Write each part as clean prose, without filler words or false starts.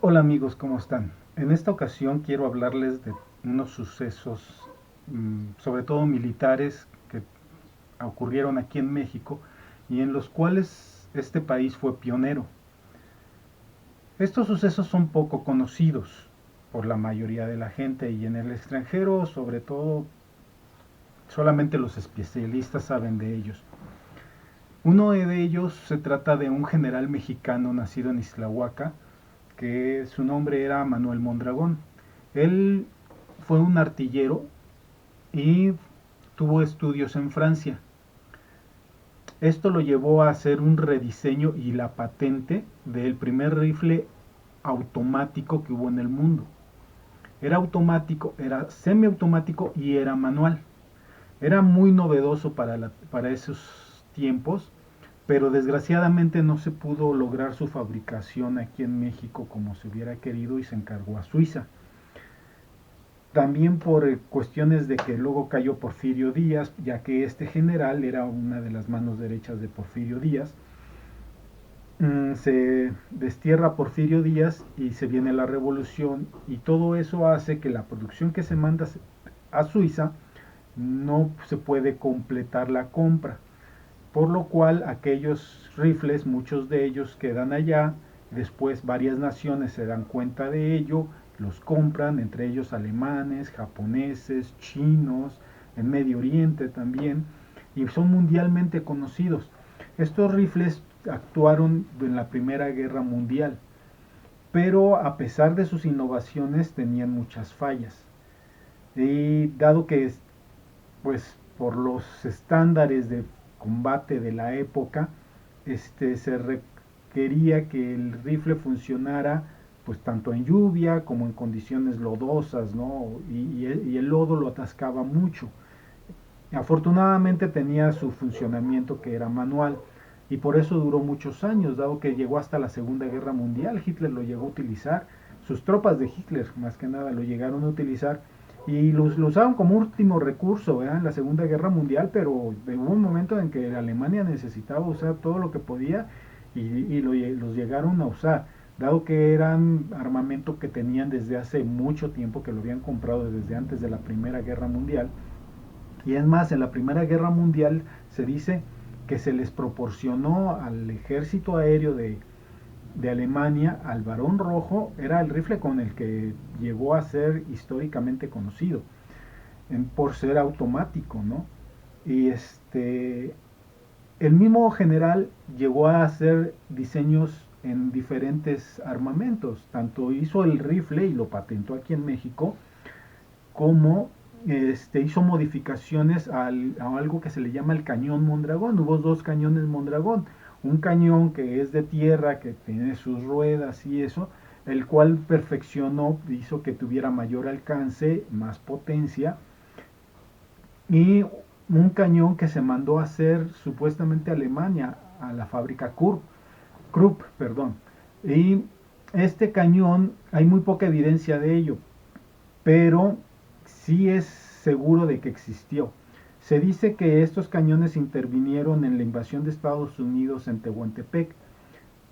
Hola amigos, ¿cómo están? En esta ocasión quiero hablarles de unos sucesos, sobre todo militares, que ocurrieron aquí en México y en los cuales este país fue pionero. Estos sucesos son poco conocidos por la mayoría de la gente y en el extranjero, sobre todo, solamente los especialistas saben de ellos. Uno de ellos se trata de un general mexicano nacido en Islahuaca, que su nombre era Manuel Mondragón. Él fue un artillero y tuvo estudios en Francia. Esto lo llevó a hacer un rediseño y la patente del primer rifle automático que hubo en el mundo. Era automático, era semiautomático y era manual. Era muy novedoso para esos tiempos, pero desgraciadamente no se pudo lograr su fabricación aquí en México como se hubiera querido y se encargó a Suiza. También por cuestiones de que luego cayó Porfirio Díaz, ya que este general era una de las manos derechas de Porfirio Díaz. Se destierra Porfirio Díaz y se viene la revolución y todo eso hace que la producción que se manda a Suiza no se puede completar la compra, por lo cual aquellos rifles, muchos de ellos quedan allá, después varias naciones se dan cuenta de ello, los compran, entre ellos alemanes, japoneses, chinos, en Medio Oriente también, y son mundialmente conocidos. Estos rifles actuaron en la Primera Guerra Mundial, pero a pesar de sus innovaciones tenían muchas fallas. Y dado que pues por los estándares de combate de la época, se requería que el rifle funcionara pues tanto en lluvia como en condiciones lodosas, ¿no? Y el lodo lo atascaba mucho. Afortunadamente tenía su funcionamiento que era manual y por eso duró muchos años, dado que llegó hasta la Segunda Guerra Mundial. Hitler lo llegó a utilizar, sus tropas de Hitler más que nada lo llegaron a utilizar y lo usaron como último recurso, ¿verdad? En la Segunda Guerra Mundial, pero hubo un momento en que Alemania necesitaba usar todo lo que podía los llegaron a usar, dado que eran armamento que tenían desde hace mucho tiempo, que lo habían comprado desde antes de la Primera Guerra Mundial. Y es más, en la Primera Guerra Mundial se dice que se les proporcionó al ejército aéreo de Alemania, al Barón Rojo, era el rifle con el que llegó a ser históricamente conocido, por ser automático, ¿no? Y el mismo general llegó a hacer diseños en diferentes armamentos, tanto hizo el rifle y lo patentó aquí en México, como hizo modificaciones a algo que se le llama el cañón Mondragón. Hubo dos cañones Mondragón, un cañón que es de tierra, que tiene sus ruedas y eso, el cual perfeccionó, hizo que tuviera mayor alcance, más potencia, y un cañón que se mandó a hacer supuestamente a Alemania, a la fábrica Krupp, perdón. Y este cañón, hay muy poca evidencia de ello, pero sí es seguro de que existió. Se dice que estos cañones intervinieron en la invasión de Estados Unidos en Tehuantepec,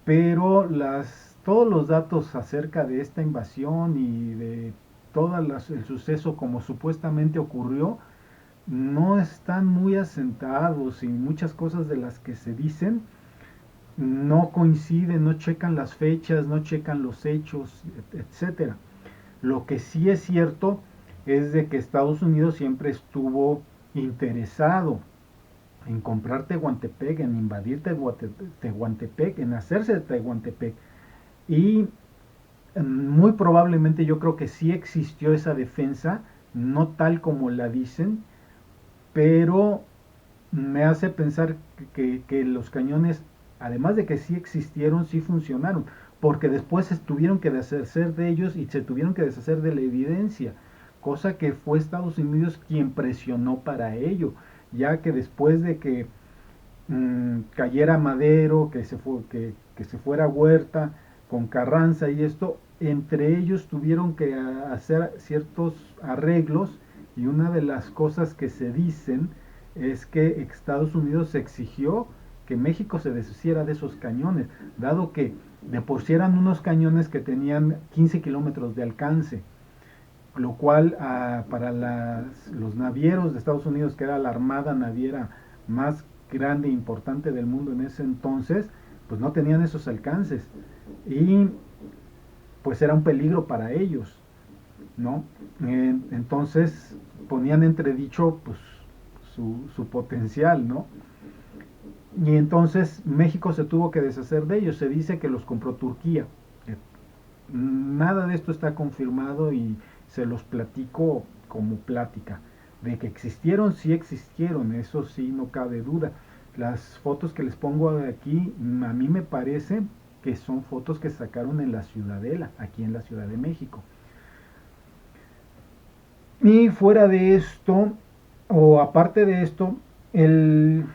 pero todos los datos acerca de esta invasión y de todo el suceso como supuestamente ocurrió no están muy asentados y muchas cosas de las que se dicen no coinciden, no checan las fechas, no checan los hechos, etcétera. Lo que sí es cierto es de que Estados Unidos siempre estuvo interesado en comprar Tehuantepec, en invadir Tehuantepec, en hacerse de Tehuantepec. Y muy probablemente yo creo que sí existió esa defensa, no tal como la dicen, pero me hace pensar que los cañones, además de que sí existieron, sí funcionaron, porque después se tuvieron que deshacer de ellos y se tuvieron que deshacer de la evidencia, cosa que fue Estados Unidos quien presionó para ello, ya que después de que cayera Madero, que se fuera Huerta con Carranza y esto, entre ellos tuvieron que hacer ciertos arreglos y una de las cosas que se dicen es que Estados Unidos exigió que México se deshiciera de esos cañones, dado que de por sí eran unos cañones que tenían 15 kilómetros de alcance, lo cual para los navieros de Estados Unidos, que era la armada naviera más grande e importante del mundo en ese entonces, pues no tenían esos alcances y pues era un peligro para ellos, ¿no? Entonces ponían entredicho pues su potencial, ¿no? Y entonces México se tuvo que deshacer de ellos. Se dice que los compró Turquía. Nada de esto está confirmado y se los platico como plática. De que existieron, sí existieron, eso sí, no cabe duda. Las fotos que les pongo aquí, a mí me parece que son fotos que sacaron en la Ciudadela, aquí en la Ciudad de México. Y fuera de esto, o aparte de esto, el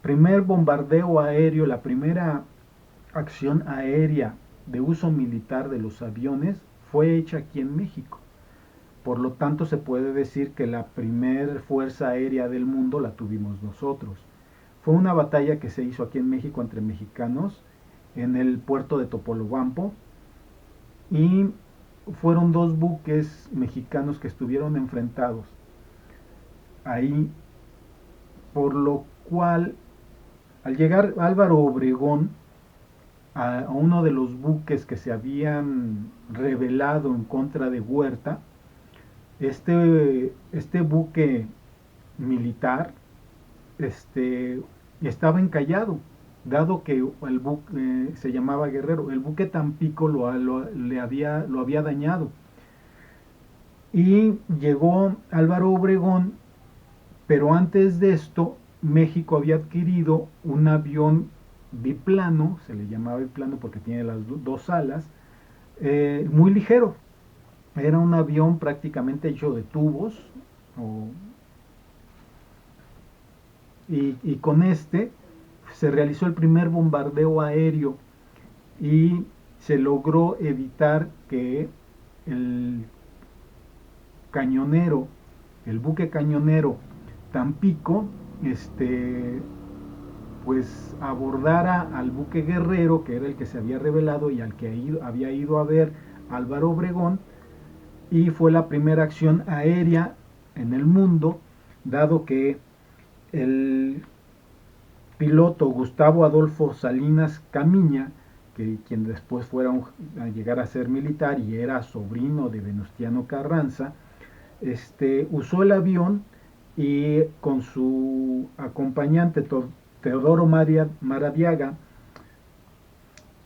primer bombardeo aéreo, la primera acción aérea de uso militar de los aviones fue hecha aquí en México. Por lo tanto, se puede decir que la primer fuerza aérea del mundo la tuvimos nosotros. Fue una batalla que se hizo aquí en México entre mexicanos en el puerto de Topolobampo y fueron dos buques mexicanos que estuvieron enfrentados ahí, por lo cual al llegar Álvaro Obregón a uno de los buques que se habían rebelado en contra de Huerta, este buque militar estaba encallado, dado que el buque se llamaba Guerrero, el buque Tampico lo había dañado. Y llegó Álvaro Obregón, pero antes de esto México había adquirido un avión biplano, se le llamaba biplano porque tiene las dos alas, muy ligero. Era un avión prácticamente hecho de tubos, o, y con este se realizó el primer bombardeo aéreo y se logró evitar que el cañonero, el buque cañonero Tampico, pues abordara al buque Guerrero, que era el que se había rebelado y al que había ido a ver Álvaro Obregón, y fue la primera acción aérea en el mundo, dado que el piloto Gustavo Adolfo Salinas Camiña, quien después a llegar a ser militar y era sobrino de Venustiano Carranza, usó el avión y con su acompañante Teodoro Maradiaga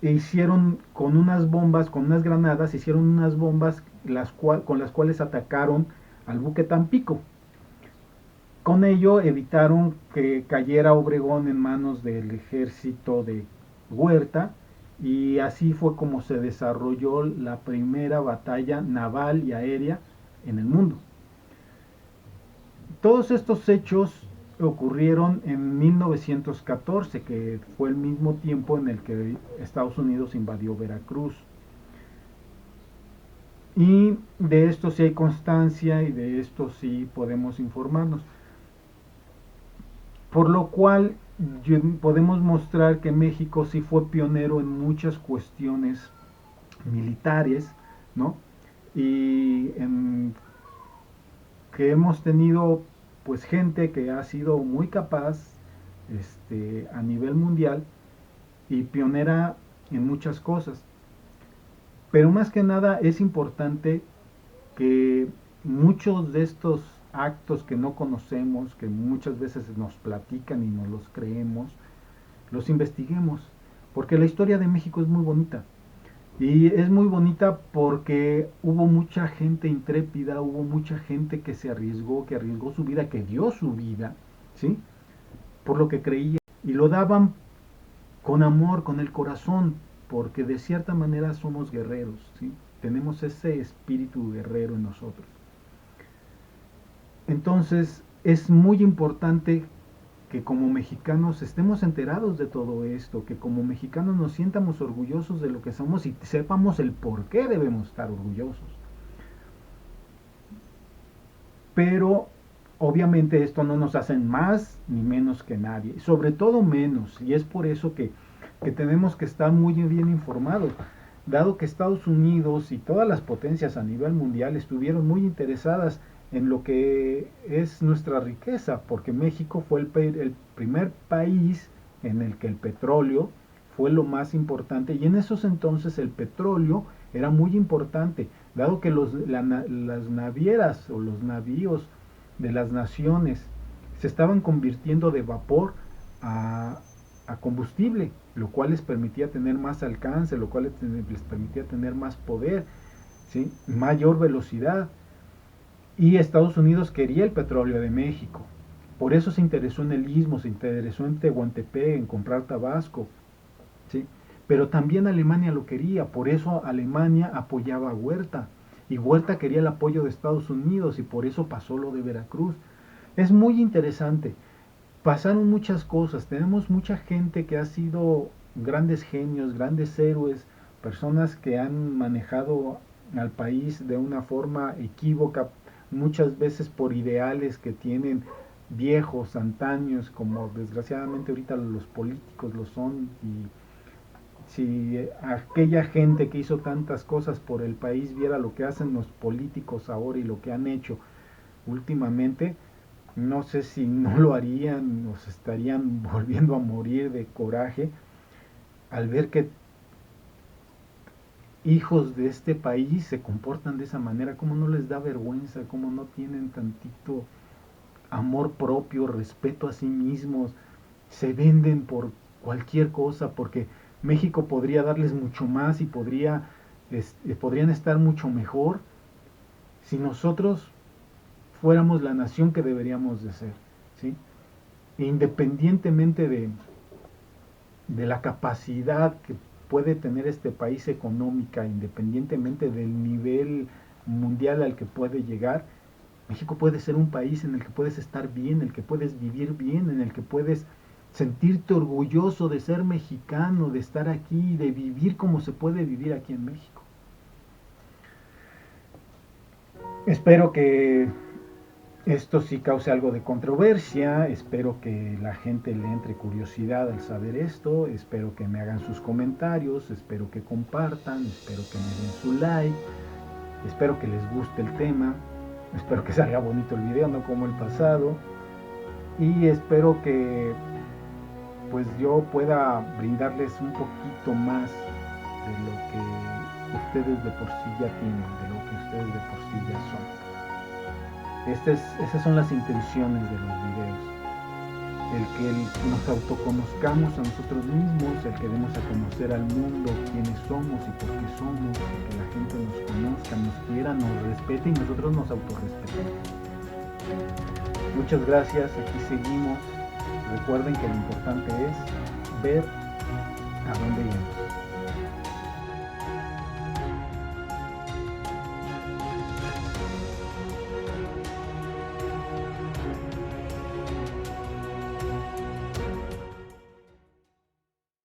hicieron con unas bombas, con unas granadas, hicieron unas bombas con las cuales atacaron al buque Tampico. Con ello evitaron que cayera Obregón en manos del ejército de Huerta y así fue como se desarrolló la primera batalla naval y aérea en el mundo. Todos estos hechos ocurrieron en 1914, que fue el mismo tiempo en el que Estados Unidos invadió Veracruz. Y de esto sí hay constancia y de esto sí podemos informarnos. Por lo cual podemos mostrar que México sí fue pionero en muchas cuestiones militares, ¿no? Y que hemos tenido pues gente que ha sido muy capaz a nivel mundial y pionera en muchas cosas. Pero más que nada es importante que muchos de estos actos que no conocemos, que muchas veces nos platican y nos los creemos, los investiguemos, porque la historia de México es muy bonita. Y es muy bonita porque hubo mucha gente intrépida, hubo mucha gente que arriesgó su vida, que dio su vida, ¿sí? Por lo que creía. Y lo daban con amor, con el corazón, porque de cierta manera somos guerreros, ¿sí? Tenemos ese espíritu guerrero en nosotros. Entonces, es muy importante que como mexicanos estemos enterados de todo esto, que como mexicanos nos sientamos orgullosos de lo que somos y sepamos el por qué debemos estar orgullosos. Pero obviamente esto no nos hace más ni menos que nadie, sobre todo menos, y es por eso que tenemos que estar muy bien informados, dado que Estados Unidos y todas las potencias a nivel mundial estuvieron muy interesadas en lo que es nuestra riqueza, porque México fue el primer país en el que el petróleo fue lo más importante, y en esos entonces el petróleo era muy importante, dado que las navieras o los navíos de las naciones se estaban convirtiendo de vapor a, a combustible, lo cual les permitía tener más alcance, lo cual les permitía tener más poder, ¿sí? Mayor velocidad. Y Estados Unidos quería el petróleo de México. Por eso se interesó en el Istmo, se interesó en Tehuantepec, en comprar Tabasco, ¿sí? Pero también Alemania lo quería, por eso Alemania apoyaba a Huerta. Y Huerta quería el apoyo de Estados Unidos y por eso pasó lo de Veracruz. Es muy interesante. Pasaron muchas cosas. Tenemos mucha gente que ha sido grandes genios, grandes héroes, personas que han manejado al país de una forma equívoca, muchas veces por ideales que tienen viejos, antaños, como desgraciadamente ahorita los políticos lo son. Y si aquella gente que hizo tantas cosas por el país viera lo que hacen los políticos ahora y lo que han hecho últimamente, no sé si no lo harían o se estarían volviendo a morir de coraje al ver que hijos de este país se comportan de esa manera, cómo no les da vergüenza, cómo no tienen tantito amor propio, respeto a sí mismos, se venden por cualquier cosa, porque México podría darles mucho más y podrían estar mucho mejor si nosotros fuéramos la nación que deberíamos de ser, ¿sí? Independientemente de la capacidad que puede tener este país económica, independientemente del nivel mundial al que puede llegar, México puede ser un país en el que puedes estar bien, en el que puedes vivir bien, en el que puedes sentirte orgulloso de ser mexicano, de estar aquí, de vivir como se puede vivir aquí en México. Espero que esto sí cause algo de controversia, espero que la gente le entre curiosidad al saber esto, espero que me hagan sus comentarios, espero que compartan, espero que me den su like, espero que les guste el tema, espero que salga bonito el video, no como el pasado, y espero que pues yo pueda brindarles un poquito más de lo que ustedes de por sí ya tienen, de lo que ustedes de por sí ya son. Esas son las intenciones de los videos. El que nos autoconozcamos a nosotros mismos, el que demos a conocer al mundo quiénes somos y por qué somos, el que la gente nos conozca, nos quiera, nos respete y nosotros nos autorrespetemos. Muchas gracias, aquí seguimos. Recuerden que lo importante es ver a dónde iremos.